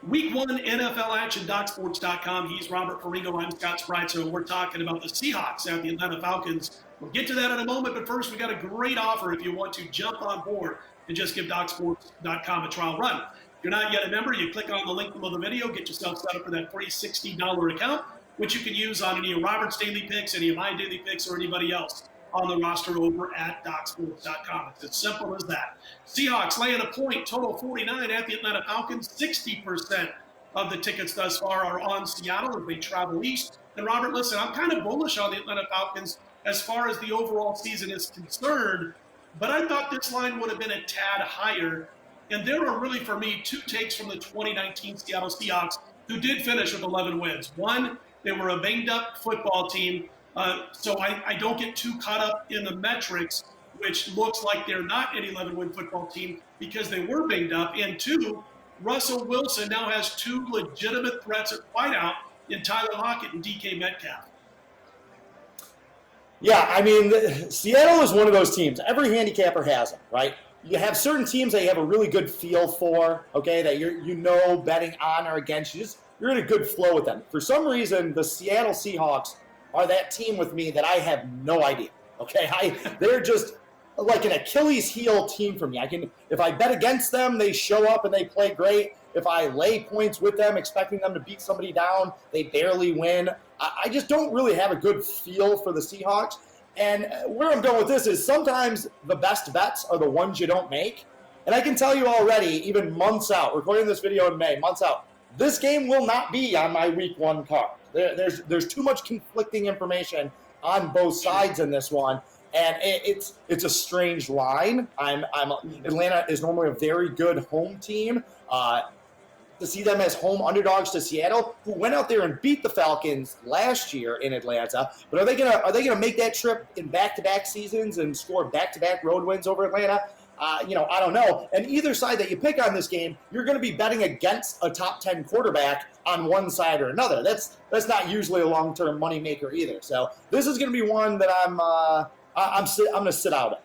Week 1 NFL action, DocSports.com. He's Robert Ferringo. I'm Scott Spreitzer. We're talking about the Seahawks at the Atlanta Falcons. We'll get to that in a moment, but first we got a great offer if you want to jump on board and just give DocSports.com a trial run. If you're not yet a member, you click on the link below the video, get yourself set up for that free $60 account, which you can use on any of Robert's daily picks, any of my daily picks, or anybody else on the roster over at DocSports.com. It's as simple as that. Seahawks laying a point, total 49 at the Atlanta Falcons. 60% of the tickets thus far are on Seattle as they travel east. And Robert, listen, I'm kind of bullish on the Atlanta Falcons as far as the overall season is concerned, but I thought this line would have been a tad higher. And there are really, for me, two takes from the 2019 Seattle Seahawks who did finish with 11 wins. One, they were a banged-up football team, so I don't get too caught up in the metrics, which looks like they're not an 11-win football team because they were banged up. And two, Russell Wilson now has two legitimate threats at wideout in Tyler Lockett and DK Metcalf. Yeah, I mean, Seattle is one of those teams. Every handicapper has them, right? You have certain teams that you have a really good feel for, okay, that you know betting on or against. You're in a good flow with them. For some reason, the Seattle Seahawks are that team with me that I have no idea, okay? They're just like an Achilles heel team for me. If I bet against them, they show up and they play great. If I lay points with them, expecting them to beat somebody down, they barely win. I just don't really have a good feel for the Seahawks. And where I'm going with this is sometimes the best bets are the ones you don't make. And I can tell you already, even months out, recording this video in May, months out, this game will not be on my week 1 card. There's too much conflicting information on both sides in this one. And it's a strange line. Atlanta is normally a very good home team. To see them as home underdogs to Seattle, who went out there and beat the Falcons last year in Atlanta. But are they gonna make that trip in back-to-back seasons and score back-to-back road wins over Atlanta? I don't know. And either side that you pick on this game, you're going to be betting against a top 10 quarterback on one side or another. That's not usually a long-term moneymaker either. So this is going to be one that I'm going to sit out of.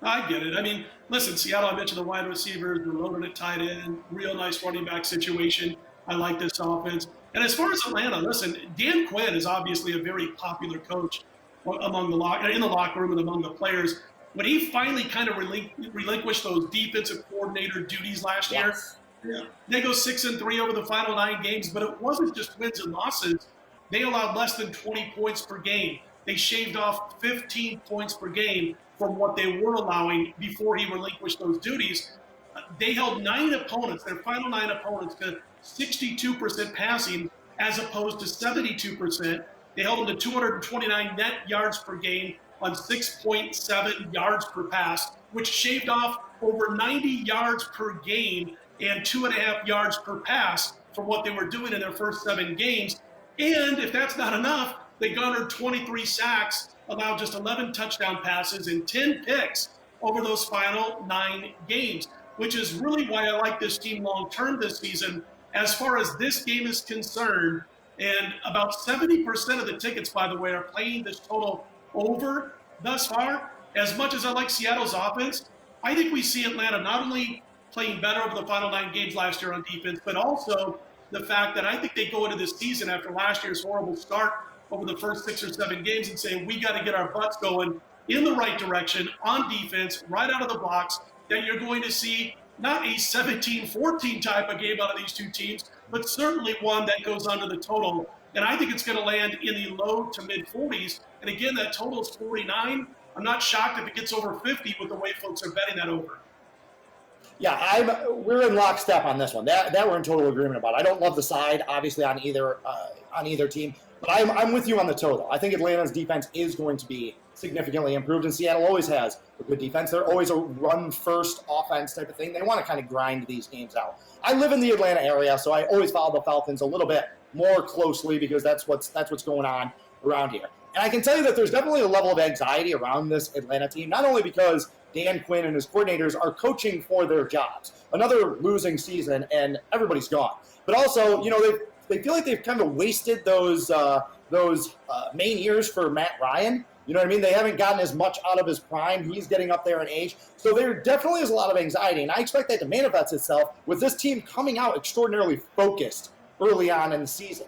I get it. I mean, listen, Seattle, I mentioned the wide receivers, the loaded at tight end, real nice running back situation. I like this offense. And as far as Atlanta, listen, Dan Quinn is obviously a very popular coach in the locker room and among the players. When he finally kind of relinquished those defensive coordinator duties last year, they go 6-3 over the final 9 games, but it wasn't just wins and losses. They allowed less than 20 points per game. They shaved off 15 points per game from what they were allowing before he relinquished those duties. They held 9 opponents, their final 9 opponents, to 62% passing as opposed to 72%. They held them to 229 net yards per game on 6.7 yards per pass, which shaved off over 90 yards per game and 2.5 yards per pass from what they were doing in their first 7 games. And if that's not enough, they garnered 23 sacks, allowed just 11 touchdown passes and 10 picks over those final 9 games, which is really why I like this team long-term this season as far as this game is concerned. And about 70% of the tickets, by the way, are playing this total over thus far. As much as I like Seattle's offense, I think we see Atlanta not only playing better over the final 9 games last year on defense, but also the fact that I think they go into this season after last year's horrible start over the first 6 or 7 games and say, we got to get our butts going in the right direction on defense, right out of the blocks, that you're going to see not a 17-14 type of game out of these two teams, but certainly one that goes under the total. And I think it's going to land in the low to mid-40s. And again, that total is 49. I'm not shocked if it gets over 50 with the way folks are betting that over. Yeah, we're in lockstep on this one. That we're in total agreement about. I don't love the side, obviously, on either team, but I'm with you on the total. I think Atlanta's defense is going to be significantly improved, and Seattle always has a good defense. They're always a run-first offense type of thing. They want to kind of grind these games out. I live in the Atlanta area, so I always follow the Falcons a little bit more closely because that's what's going on around here. And I can tell you that there's definitely a level of anxiety around this Atlanta team, not only because Dan Quinn and his coordinators are coaching for their jobs. Another losing season, and everybody's gone. But also, they feel like they've kind of wasted those main years for Matt Ryan. You know what I mean? They haven't gotten as much out of his prime. He's getting up there in age. So there definitely is a lot of anxiety, and I expect that to manifest itself with this team coming out extraordinarily focused early on in the season.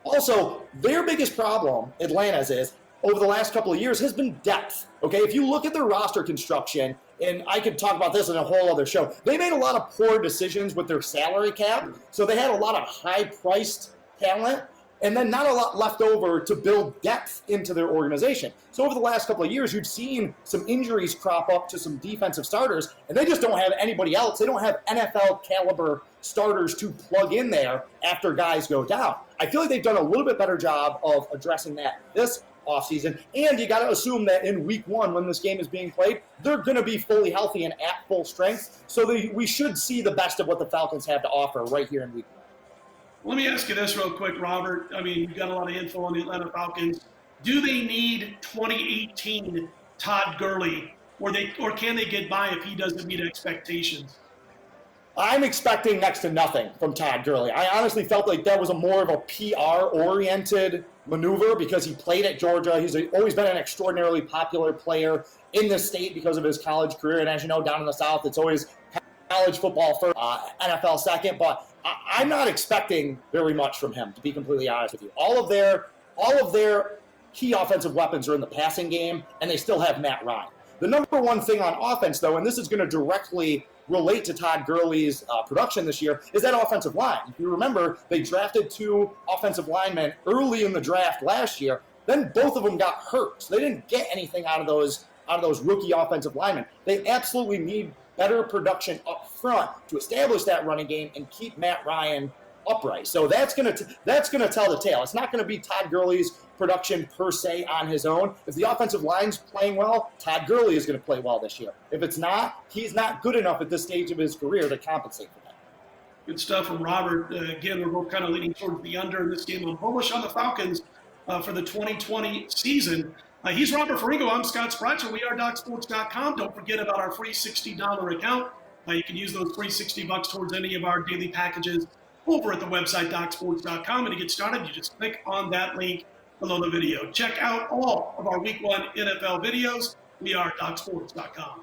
Also, their biggest problem, Atlanta's, is over the last couple of years has been depth. Okay, if you look at their roster construction, and I could talk about this in a whole other show, they made a lot of poor decisions with their salary cap. So they had a lot of high-priced talent, and then not a lot left over to build depth into their organization. So over the last couple of years, you've seen some injuries crop up to some defensive starters, and they just don't have anybody else. They don't have NFL caliber starters to plug in there after guys go down. I feel like they've done a little bit better job of addressing that this offseason, and you got to assume that in week one, when this game is being played, they're going to be fully healthy and at full strength. So we should see the best of what the Falcons have to offer right here in week one. Let me ask you this real quick, Robert. I mean, you've got a lot of info on the Atlanta Falcons. Do they need 2018 Todd Gurley, or can they get by if he doesn't meet expectations? I'm expecting next to nothing from Todd Gurley. I honestly felt like that was more of a PR-oriented maneuver because he played at Georgia. He's always been an extraordinarily popular player in this state because of his college career. And as you know, down in the South, it's always college football first, NFL second. But I'm not expecting very much from him, to be completely honest with you. All of their key offensive weapons are in the passing game, and they still have Matt Ryan. The number one thing on offense, though, and this is going to directly relate to Todd Gurley's production this year, is that offensive line. If you remember, they drafted 2 offensive linemen early in the draft last year. Then both of them got hurt, so they didn't get anything out of those rookie offensive linemen. They absolutely need better production up front to establish that running game and keep Matt Ryan upright. So that's gonna tell the tale. It's not going to be Todd Gurley's production per se on his own. If the offensive line's playing well, Todd Gurley is going to play well this year. If it's not, he's not good enough at this stage of his career to compensate for that. Good stuff from Robert. Again, we're both kind of leaning towards the under in this game. I'm bullish on the Falcons for the 2020 season. He's Robert Ferringo. I'm Scott Spreitzer. We are DocSports.com. Don't forget about our free $60 account. You can use those free $60 towards any of our daily packages over at the website DocSports.com. And to get started, you just click on that link below the video. Check out all of our Week 1 NFL videos. We are DocSports.com.